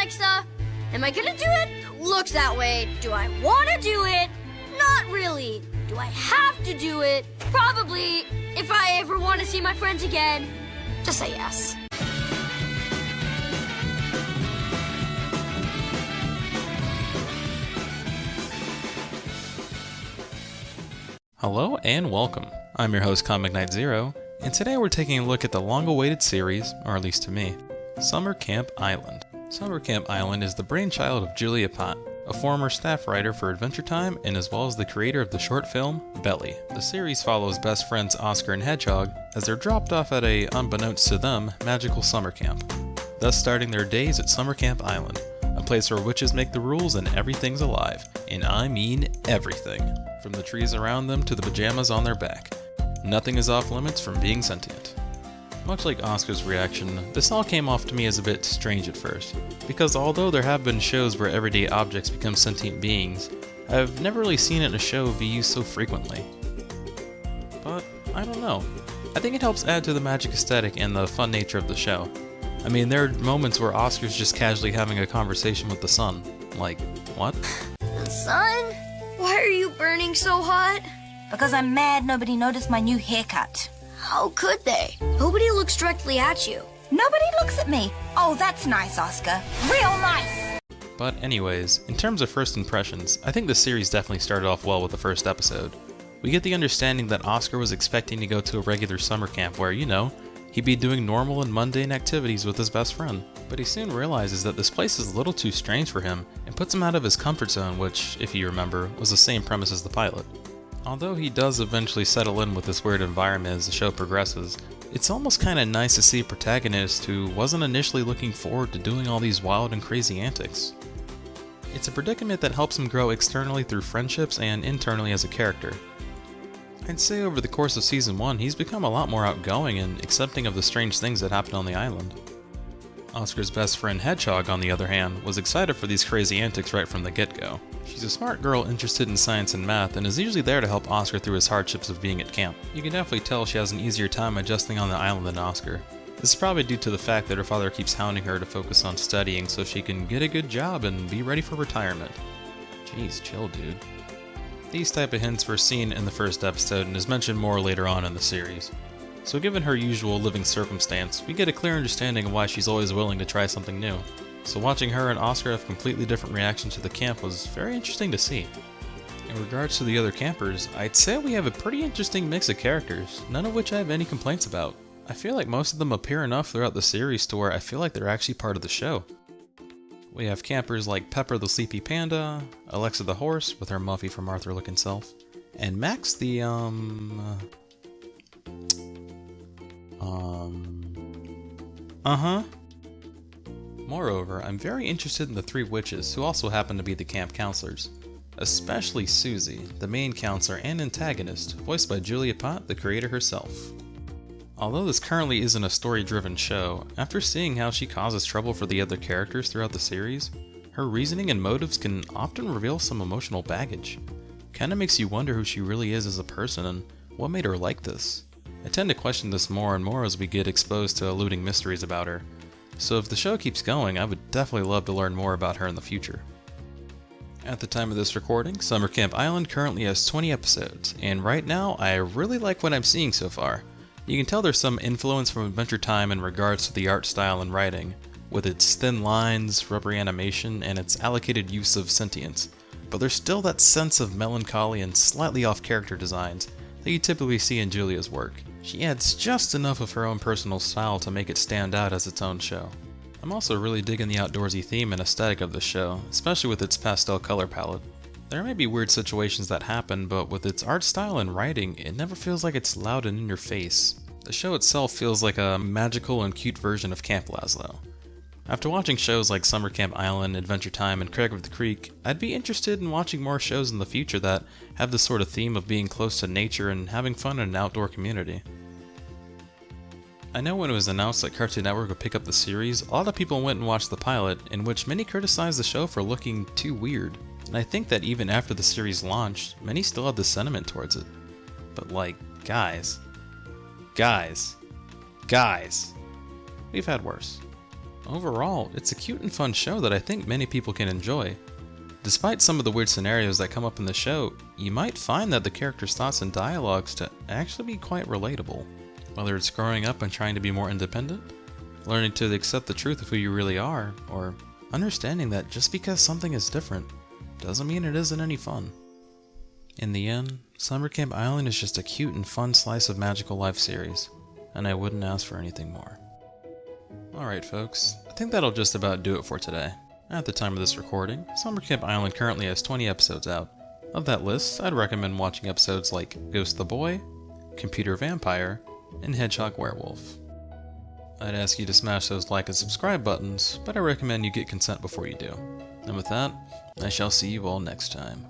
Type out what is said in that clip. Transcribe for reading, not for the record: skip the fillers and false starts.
Alexa. Am I gonna do it? Looks that way. Do I wanna do it? Not really. Do I have to do it? Probably. If I ever want to see my friends again, just say yes. Hello and welcome. I'm your host Comic Knight Zero, and today we're taking a look at the long-awaited series, or at least to me, Summer Camp Island. Summer Camp Island is the brainchild of Julia Pott, a former staff writer for Adventure Time and as well as the creator of the short film Belly. The series follows best friends Oscar and Hedgehog as they're dropped off at a, unbeknownst to them, magical summer camp, thus starting their days at Summer Camp Island, a place where witches make the rules and everything's alive, and I mean everything, from the trees around them to the pajamas on their back. Nothing is off limits from being sentient. Much like Oscar's reaction, this all came off to me as a bit strange at first, because although there have been shows where everyday objects become sentient beings, I've never really seen it in a show be used so frequently. But, I don't know. I think it helps add to the magic aesthetic and the fun nature of the show. I mean, there are moments where Oscar's just casually having a conversation with the sun. Like, what? The sun? Why are you burning so hot? Because I'm mad nobody noticed my new haircut. How could they? Nobody looks directly at you. Nobody looks at me. Oh, that's nice, Oscar. Real nice! But anyways, in terms of first impressions, I think the series definitely started off well with the first episode. We get the understanding that Oscar was expecting to go to a regular summer camp where, you know, he'd be doing normal and mundane activities with his best friend. But he soon realizes that this place is a little too strange for him and puts him out of his comfort zone, which, if you remember, was the same premise as the pilot. Although he does eventually settle in with this weird environment as the show progresses, it's almost kinda nice to see a protagonist who wasn't initially looking forward to doing all these wild and crazy antics. It's a predicament that helps him grow externally through friendships and internally as a character. I'd say over the course of Season 1, he's become a lot more outgoing and accepting of the strange things that happen on the island. Oscar's best friend Hedgehog, on the other hand, was excited for these crazy antics right from the get-go. She's a smart girl interested in science and math and is usually there to help Oscar through his hardships of being at camp. You can definitely tell she has an easier time adjusting on the island than Oscar. This is probably due to the fact that her father keeps hounding her to focus on studying so she can get a good job and be ready for retirement. Jeez, chill dude. These type of hints were seen in the first episode and is mentioned more later on in the series. So given her usual living circumstance, we get a clear understanding of why she's always willing to try something new. So watching her and Oscar have completely different reactions to the camp was very interesting to see. In regards to the other campers, I'd say we have a pretty interesting mix of characters, none of which I have any complaints about. I feel like most of them appear enough throughout the series to where I feel like they're actually part of the show. We have campers like Pepper the Sleepy Panda, Alexa the Horse with her Muffy from Arthur looking self, and Max the Moreover, I'm very interested in the three witches who also happen to be the camp counselors. Especially Susie, the main counselor and antagonist, voiced by Julia Pott, the creator herself. Although this currently isn't a story-driven show, after seeing how she causes trouble for the other characters throughout the series, her reasoning and motives can often reveal some emotional baggage. Kinda makes you wonder who she really is as a person and what made her like this. I tend to question this more and more as we get exposed to eluding mysteries about her. So if the show keeps going, I would definitely love to learn more about her in the future. At the time of this recording, Summer Camp Island currently has 20 episodes, and right now I really like what I'm seeing so far. You can tell there's some influence from Adventure Time in regards to the art style and writing, with its thin lines, rubbery animation, and its allocated use of sentience. But there's still that sense of melancholy and slightly off character designs that you typically see in Julia's work. She adds just enough of her own personal style to make it stand out as its own show. I'm also really digging the outdoorsy theme and aesthetic of the show, especially with its pastel color palette. There may be weird situations that happen, but with its art style and writing, it never feels like it's loud and in your face. The show itself feels like a magical and cute version of Camp Lazlo. After watching shows like Summer Camp Island, Adventure Time, and Craig of the Creek, I'd be interested in watching more shows in the future that have this sort of theme of being close to nature and having fun in an outdoor community. I know when it was announced that Cartoon Network would pick up the series, a lot of people went and watched the pilot, in which many criticized the show for looking too weird. And I think that even after the series launched, many still had this sentiment towards it. But like, guys, we've had worse. Overall, it's a cute and fun show that I think many people can enjoy. Despite some of the weird scenarios that come up in the show, you might find that the characters' thoughts and dialogues to actually be quite relatable. Whether it's growing up and trying to be more independent, learning to accept the truth of who you really are, or understanding that just because something is different doesn't mean it isn't any fun. In the end, Summer Camp Island is just a cute and fun slice of magical life series, and I wouldn't ask for anything more. Alright folks, I think that'll just about do it for today. At the time of this recording, Summer Camp Island currently has 20 episodes out. Of that list, I'd recommend watching episodes like Ghost the Boy, Computer Vampire, and Hedgehog Werewolf. I'd ask you to smash those like and subscribe buttons, but I recommend you get consent before you do. And with that, I shall see you all next time.